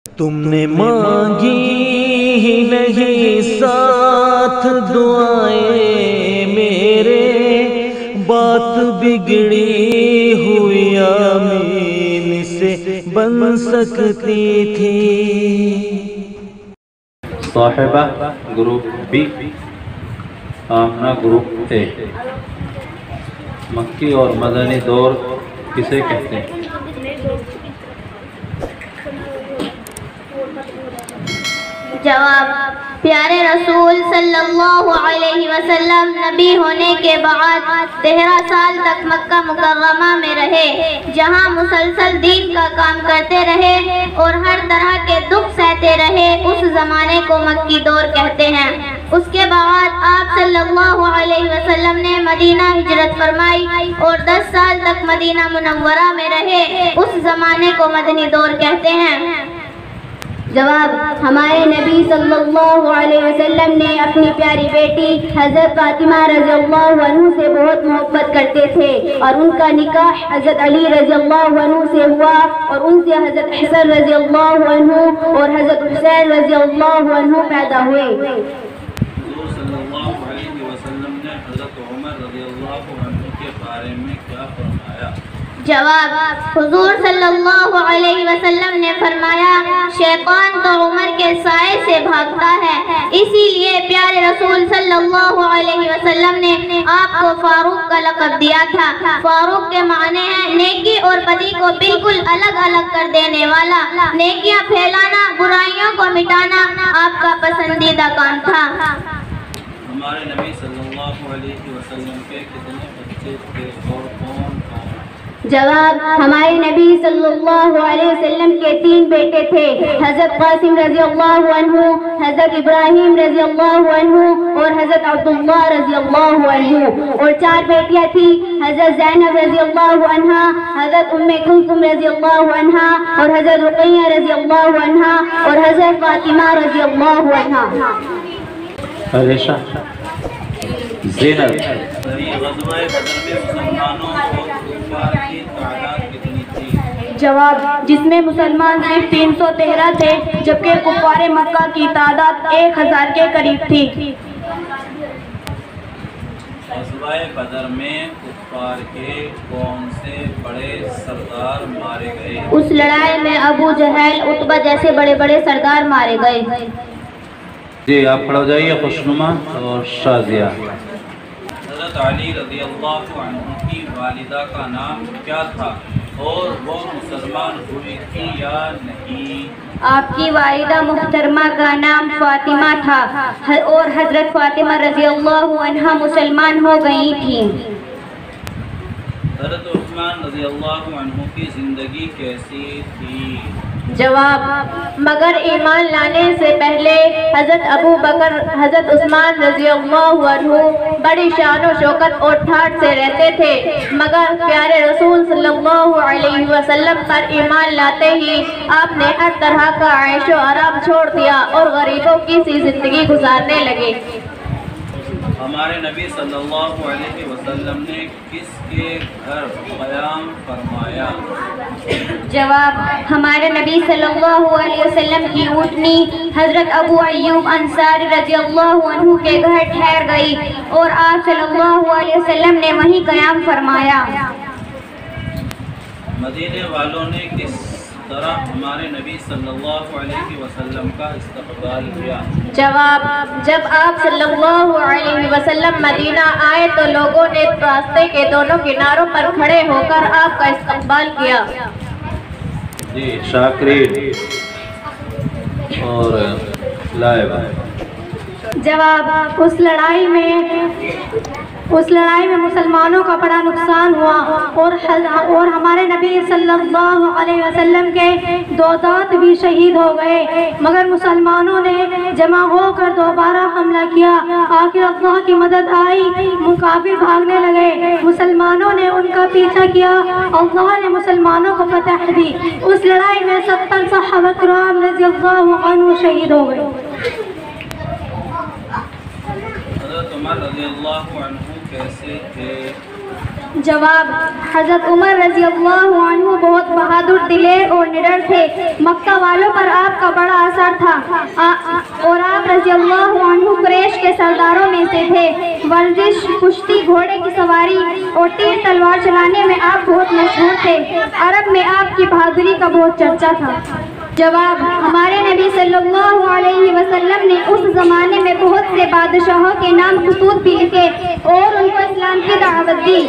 تم نے مانگی ہی نہیں ساتھ دعائیں میرے، بات بگڑی ہوئی آمین سے بن سکتی تھی۔ صاحبہ گروپ بی، آمنہ گروپ اے۔ مکی اور مدنی دور کسے کہتے ہیں؟ جواب: پیارے رسول صلی اللہ علیہ وسلم نبی ہونے کے بعد 13 سال تک مکہ مکرمہ میں رہے، جہاں مسلسل دین کا کام کرتے رہے اور ہر طرح کے دکھ سہتے رہے۔ اس زمانے کو مکی دور کہتے ہیں۔ اس کے بعد آپ صلی اللہ علیہ وسلم نے مدینہ ہجرت فرمائی اور 10 سال تک مدینہ منورہ میں رہے۔ اس زمانے کو مدنی دور کہتے ہیں۔ جواب: ہمارے نبی صلی اللہ علیہ وسلم نے اپنی پیاری بیٹی حضرت فاطمہ رضی اللہ عنہ سے بہت محبت کرتے تھے، اور ان کا نکاح حضرت علی رضی اللہ عنہ سے ہوا، اور ان سے حضرت حسن رضی اللہ عنہ اور حضرت حسین رضی اللہ عنہ پیدا ہوئے۔ حضور صلی اللہ علیہ وسلم نے حضرت عمر رضی اللہ عنہ کے بارے میں کیا فرمایا؟ جواب: حضور صلی اللہ علیہ وسلم نے فرمایا، شیطان تو عمر کے سائے سے بھاگتا ہے، اسی لیے پیارے رسول صلی اللہ علیہ وسلم نے آپ کو فاروق کا لقب دیا تھا۔ فاروق کے معنی ہے نیکی اور بدی کو بالکل الگ الگ کر دینے والا۔ نیکیاں پھیلانا، برائیوں کو مٹانا آپ کا پسندیدہ کام تھا۔ ہمارے نبی صلی اللہ علیہ وسلم کے کتنے بچے تھے اور کون کون؟ جواب: ہمارے نبی صلی اللہ علیہ وسلم کے 3 بیٹے تھے، حضرت قاسم رضی اللہ عنہ، حضرت ابراہیم رضی اللہ عنہ اور حضرت عبداللہ رضی اللہ عنہ، اور 4 بیٹیاں تھیں، حضرت زینب رضی اللہ عنہا، حضرت ام کلثوم رضی اللہ عنہا اور حضرت رقیہ رضی اللہ عنہا اور حضرت فاطمہ رضی اللہ عنہا۔ عائشہ، زینب، غزوہ بدر میں مسلمانوں اور کفار کی تعداد کتنی تھی؟ جواب: جس میں مسلمان صرف 313 تھے، جبکہ کفار مکہ کی تعداد 1000 کے قریب تھی۔ غزوہ بدر میں کفار کے کون سے بڑے سردار مارے گئے؟ اس لڑائی میں ابو جہل، عتبہ جیسے بڑے بڑے سردار مارے گئے۔ جی آپ کھڑے ہو جائیے، خوشنما اور شازیہ۔ حضرت علی رضی اللہ عنہ کی والدہ کا نام کیا تھا اور وہ مسلمان ہوئی تھی یا نہیں؟ آپ کی والدہ محترمہ کا نام فاطمہ تھا اور حضرت فاطمہ رضی اللہ عنہا مسلمان ہو گئی تھیں۔ حضرت عثمان رضی اللہ عنہ کی زندگی کیسی تھی؟ جواب: مگر ایمان لانے سے پہلے حضرت ابو بکر حضرت عثمان رضی اللہ عنہ بڑی شان و شوکت اور ٹھاٹھ سے رہتے تھے، مگر پیارے رسول صلی اللہ علیہ وسلم پر ایمان لاتے ہی آپ نے ہر طرح کا عیش و آرام چھوڑ دیا اور غریبوں کی سی زندگی گزارنے لگے۔ ہمارے نبی صلی اللہ علیہ وسلم نے کس کے گھر قیام فرمایا؟ جواب: ہمارے نبی صلی اللہ علیہ وسلم کی اونٹنی حضرت ابو ایوب انصاری رضی اللہ عنہ کے گھر ٹھہر گئی اور آپ صلی اللہ علیہ وسلم نے وہیں قیام فرمایا۔ مدینے والوں نے کس طرح ہمارے نبی صلی اللہ علیہ وسلم کا استقبال کیا؟ جواب: جب آپ صلی اللہ علیہ وسلم مدینہ آئے تو لوگوں نے راستے کے دونوں کناروں پر کھڑے ہو کر آپ کا استقبال کیا۔ جی شاکرین اور لائبہ۔ جواب: اس لڑائی میں مسلمانوں کا بڑا نقصان ہوا اور ہمارے نبی صلی اللہ علیہ وسلم کے 2 دانت بھی شہید ہو گئے، مگر مسلمانوں نے جمع ہو کر دوبارہ حملہ کیا۔ آخر اللہ کی مدد آئی، کافر بھاگنے لگے، مسلمانوں نے ان کا پیچھا کیا، اللہ نے مسلمانوں کو فتح دی۔ اس لڑائی میں 70 صحابہ کرام رضی اللہ عنہ شہید ہو گئے۔ حضرت عمر رضی اللہ عنہ کیسے تھے؟ جواب: حضرت عمر رضی اللہ عنہ بہت بہادر، دلیر اور نڈر تھے۔ مکہ والوں پر آپ کا بڑا اثر تھا اور آپ رضی اللہ عنہ قریش کے سرداروں میں سے تھے۔ ورزش، کشتی، گھوڑے کی سواری اور تیر تلوار چلانے میں آپ بہت مشہور تھے۔ عرب میں آپ کی بہادری کا بہت چرچا تھا۔ جواب: ہمارے نبی صلی اللہ علیہ وسلم نے اس زمانے میں بہت سے بادشاہوں کے نام خطوط بھی لکھے اور ان کو اسلام کی دعوت دی۔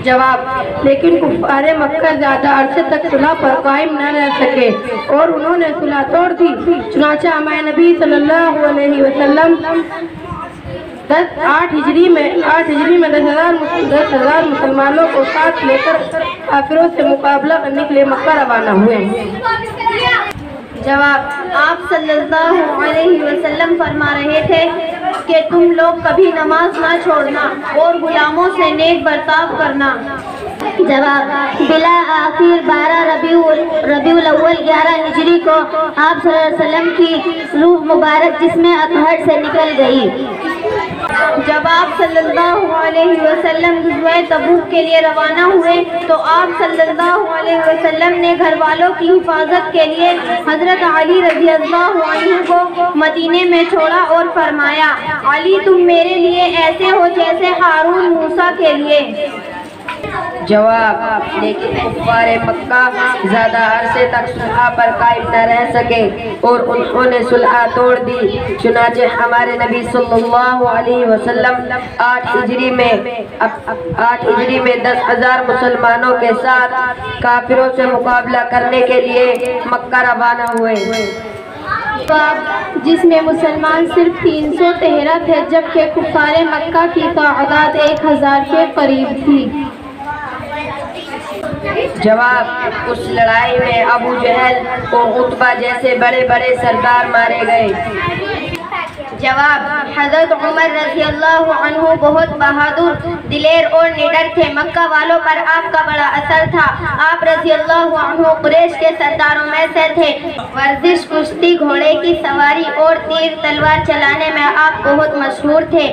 جواب: لیکن کفار مکہ زیادہ عرصے تک صلح پر قائم نہ رہ سکے اور انہوں نے صلح توڑ دی۔ چنانچہ ہمارے نبی صلی اللہ علیہ وسلم 8 ہجری میں 10,000 مسلمانوں کو ساتھ لے کر کافروں سے مقابلہ کرنے کے لیے مکہ روانہ ہوئے۔ جواب: آپ صلی اللہ علیہ وسلم فرما رہے تھے کہ تم لوگ کبھی نماز نہ چھوڑنا اور غلاموں سے نیک برتاؤ کرنا۔ جواب: بلا آخر 12 ربیع الاول 11 ہجری کو آپ صلی اللہ علیہ وسلم کی روح مبارک جسم اطہر سے نکل گئی۔ جب آپ صلی اللہ علیہ وسلم غزوہ تبوک کے لیے روانہ ہوئے تو آپ صلی اللہ علیہ وسلم نے گھر والوں کی حفاظت کے لیے حضرت علی رضی اللہ عنہ کو مدینے میں چھوڑا اور فرمایا: علی تم میرے لیے ایسے ہو جیسے ہارون موسیٰ کے لیے۔ جواب: لیکن کفار مکہ زیادہ عرصے تک صلح پر قائم نہ رہ سکے اور انہوں نے صلح توڑ دی۔ چنانچہ ہمارے نبی صلی اللہ علیہ وسلم 8 ہجری میں 10,000 مسلمانوں کے ساتھ کافروں سے مقابلہ کرنے کے لیے مکہ روانہ ہوئے۔ جس میں مسلمان صرف 313 تھے جبکہ کفار مکہ کی تعداد 1000 کے قریب تھی۔ جواب: اس لڑائی میں ابو جہل اور عتبہ جیسے بڑے بڑے سردار مارے گئے۔ جواب: حضرت عمر رضی اللہ عنہ بہت بہادر، دلیر اور نڈر تھے۔ مکہ والوں پر آپ کا بڑا اثر تھا۔ آپ رضی اللہ عنہ قریش کے سرداروں میں سے تھے۔ ورزش، کشتی، گھوڑے کی سواری اور تیر تلوار چلانے میں آپ بہت مشہور تھے۔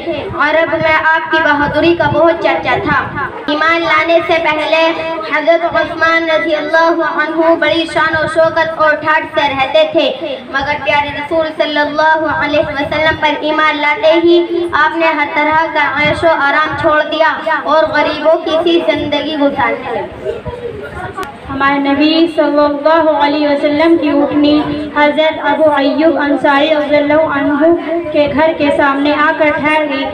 عرب میں آپ کی بہادری کا بہت چرچا تھا۔ ایمان لانے سے پہلے حضرت عثمان رضی اللہ عنہ بڑی شان و شوکت اور ٹھاٹھ سے رہتے تھے، مگر پیارے رسول صلی اللہ علیہ وسلم پر ایمان لاتے ہی آپ نے ہر طرح کا عیش و آرام چھوڑ دیا اور غریبوں کی سی زندگی گزارنے لگے۔ ہمارے نبی صلی اللہ علیہ وسلم کی اٹھنی حضرت ابو ایوب انصاری رضی اللہ عنہ کے گھر کے سامنے آ کر ٹھہر گئی۔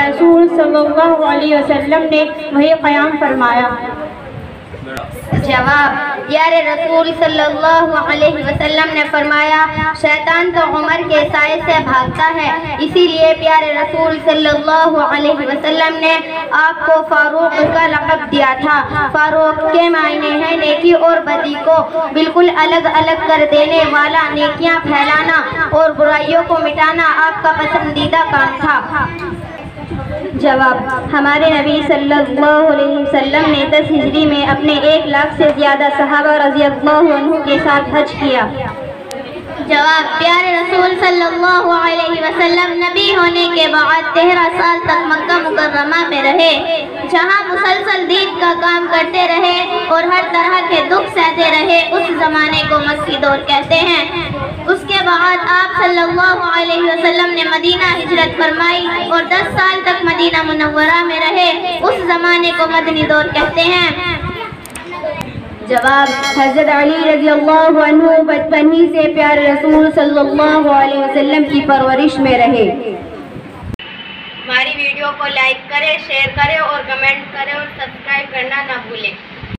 رسول صلی اللہ علیہ وسلم نے وہی قیام فرمایا۔ جواب: پیارے رسول صلی اللہ علیہ وسلم نے فرمایا: شیطان تو عمر کے سائے سے بھاگتا ہے، اسی لیے پیارے رسول صلی اللہ علیہ وسلم نے آپ کو فاروق کا لقب دیا تھا۔ فاروق کے معنی ہے نیکی اور بدی کو بالکل الگ الگ کر دینے والا، نیکیاں پھیلانا اور برائیوں کو مٹانا آپ کا پسندیدہ کام تھا۔ جواب: ہمارے نبی صلی اللہ علیہ وسلم نے 10 ہجری میں اپنے 1 لاکھ سے زیادہ صحابہ رضی اللہ عنہ کے ساتھ حج کیا۔ جواب: پیارے رسول صلی اللہ علیہ وسلم نبی ہونے کے بعد 13 سال تک مکہ مکرمہ میں رہے، جہاں مسلسل دین کا کام کرتے رہے اور ہر طرح کے دکھ سہتے رہے۔ اس زمانے کو مکی دور کہتے ہیں۔ اس کے بعد آپ صلی اللہ علیہ وسلم نے مدینہ ہجرت فرمائی اور 10 سال تک مدینہ منورہ میں رہے۔ اس زمانے کو مدنی دور کہتے ہیں۔ جواب: حضرت علی رضی اللہ عنہ بچپن ہی سے پیارے رسول صلی اللہ علیہ وسلم کی پرورش میں رہے۔ ہماری ویڈیو کو لائک کریں، شیئر کریں اور کمنٹ کریں اور سبسکرائب کرنا نہ بھولیں۔